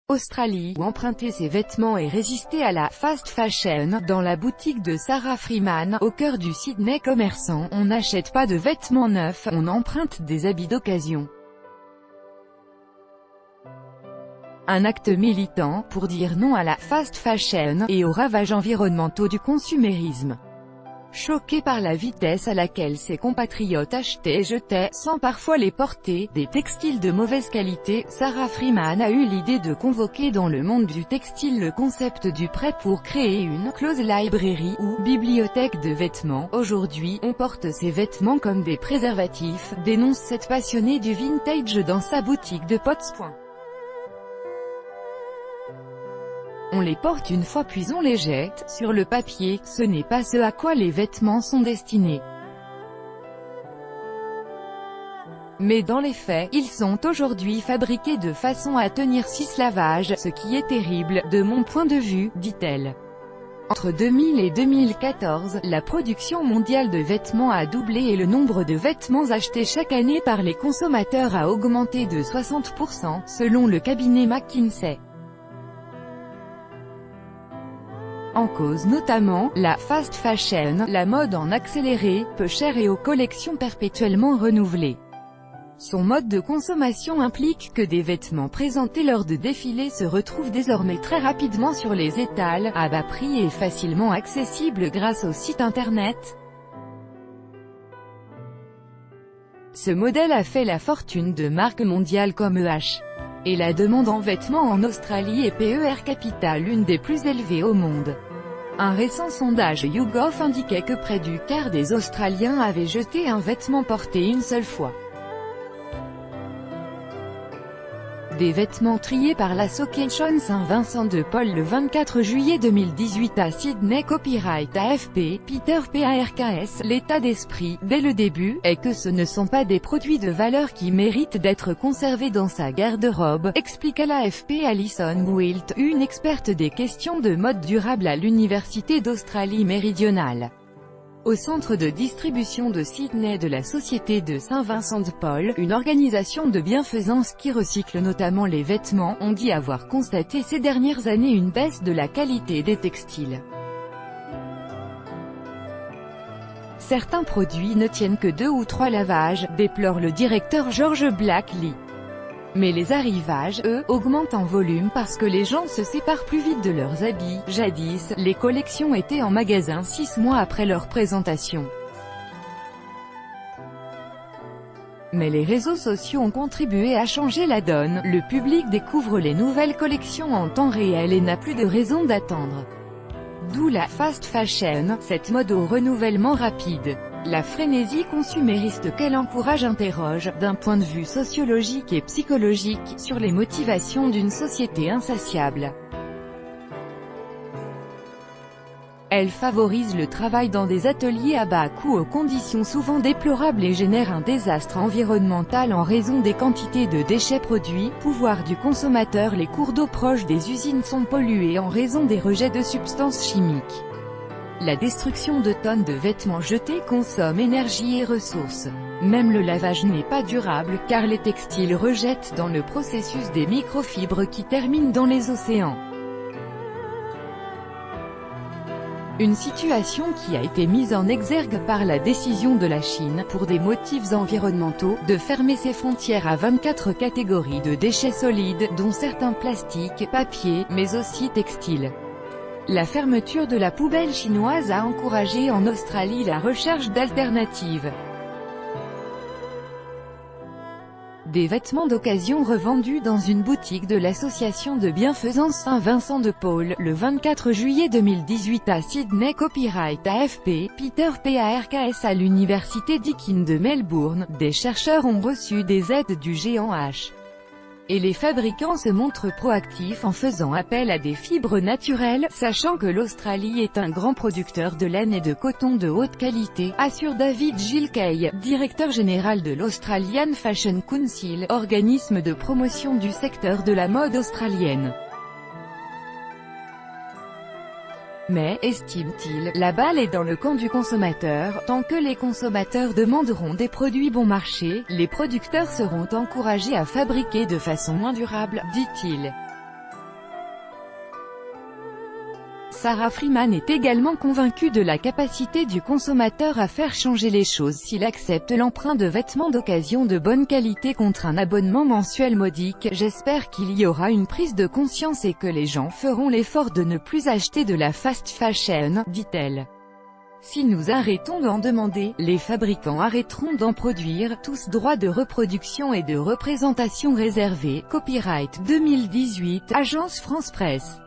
Australie, où emprunter ses vêtements et résister à la fast fashion. Dans la boutique de Sarah Freeman, au cœur du Sydney commerçant, on n'achète pas de vêtements neufs, on emprunte des habits d'occasion. Un acte militant, pour dire non à la fast fashion, et aux ravages environnementaux du consumérisme. Choquée par la vitesse à laquelle ses compatriotes achetaient et jetaient, sans parfois les porter, des textiles de mauvaise qualité, Sarah Freeman a eu l'idée de convoquer dans le monde du textile le concept du prêt pour créer une close library, ou bibliothèque de vêtements. Aujourd'hui, on porte ces vêtements comme des préservatifs, dénonce cette passionnée du vintage dans sa boutique de Potts. On les porte une fois puis on les jette. Sur le papier, ce n'est pas ce à quoi les vêtements sont destinés. Mais dans les faits, ils sont aujourd'hui fabriqués de façon à tenir 6 lavages, ce qui est terrible, de mon point de vue, dit-elle. Entre 2000 et 2014, la production mondiale de vêtements a doublé et le nombre de vêtements achetés chaque année par les consommateurs a augmenté de 60%, selon le cabinet McKinsey. En cause notamment, la fast fashion, la mode en accéléré, peu chère et aux collections perpétuellement renouvelées. Son mode de consommation implique que des vêtements présentés lors de défilés se retrouvent désormais très rapidement sur les étals, à bas prix et facilement accessibles grâce au site internet. Ce modèle a fait la fortune de marques mondiales comme EH. Et la demande en vêtements en Australie est PER Capital, l'une des plus élevées au monde. Un récent sondage YouGov indiquait que près du quart des Australiens avaient jeté un vêtement porté une seule fois. Des vêtements triés par l'Association Saint-Vincent de Paul le 24 juillet 2018 à Sydney. Copyright AFP, Peter Parks. L'état d'esprit, dès le début, est que ce ne sont pas des produits de valeur qui méritent d'être conservés dans sa garde-robe, explique à l'AFP Alison Wilt, une experte des questions de mode durable à l'Université d'Australie méridionale. Au centre de distribution de Sydney de la Société de Saint-Vincent de Paul, une organisation de bienfaisance qui recycle notamment les vêtements, ont dit avoir constaté ces dernières années une baisse de la qualité des textiles. Certains produits ne tiennent que 2 ou 3 lavages, déplore le directeur George Blackley. Mais les arrivages, eux, augmentent en volume parce que les gens se séparent plus vite de leurs habits. Jadis, les collections étaient en magasin 6 mois après leur présentation. Mais les réseaux sociaux ont contribué à changer la donne. Le public découvre les nouvelles collections en temps réel et n'a plus de raison d'attendre. D'où la fast fashion, cette mode au renouvellement rapide. La frénésie consumériste qu'elle encourage interroge, d'un point de vue sociologique et psychologique, sur les motivations d'une société insatiable. Elle favorise le travail dans des ateliers à bas coût aux conditions souvent déplorables et génère un désastre environnemental en raison des quantités de déchets produits. Pouvoir du consommateur. Les cours d'eau proches des usines sont pollués en raison des rejets de substances chimiques. La destruction de tonnes de vêtements jetés consomme énergie et ressources. Même le lavage n'est pas durable, car les textiles rejettent dans le processus des microfibres qui terminent dans les océans. Une situation qui a été mise en exergue par la décision de la Chine, pour des motifs environnementaux, de fermer ses frontières à 24 catégories de déchets solides, dont certains plastiques, papier, mais aussi textiles. La fermeture de la poubelle chinoise a encouragé en Australie la recherche d'alternatives. Des vêtements d'occasion revendus dans une boutique de l'association de bienfaisance Saint-Vincent de Paul, le 24 juillet 2018 à Sydney. Copyright AFP, Peter Parks. À l'université Deakin de Melbourne, des chercheurs ont reçu des aides du géant H. Et les fabricants se montrent proactifs en faisant appel à des fibres naturelles, sachant que l'Australie est un grand producteur de laine et de coton de haute qualité, assure David Gilkey, directeur général de l'Australian Fashion Council, organisme de promotion du secteur de la mode australienne. Mais, estime-t-il, la balle est dans le camp du consommateur. Tant que les consommateurs demanderont des produits bon marché, les producteurs seront encouragés à fabriquer de façon moins durable, dit-il. Sarah Freeman est également convaincue de la capacité du consommateur à faire changer les choses s'il accepte l'emprunt de vêtements d'occasion de bonne qualité contre un abonnement mensuel modique. J'espère qu'il y aura une prise de conscience et que les gens feront l'effort de ne plus acheter de la fast fashion, dit-elle. Si nous arrêtons d'en demander, les fabricants arrêteront d'en produire, tous droits de reproduction et de représentation réservés. Copyright 2018, Agence France Presse.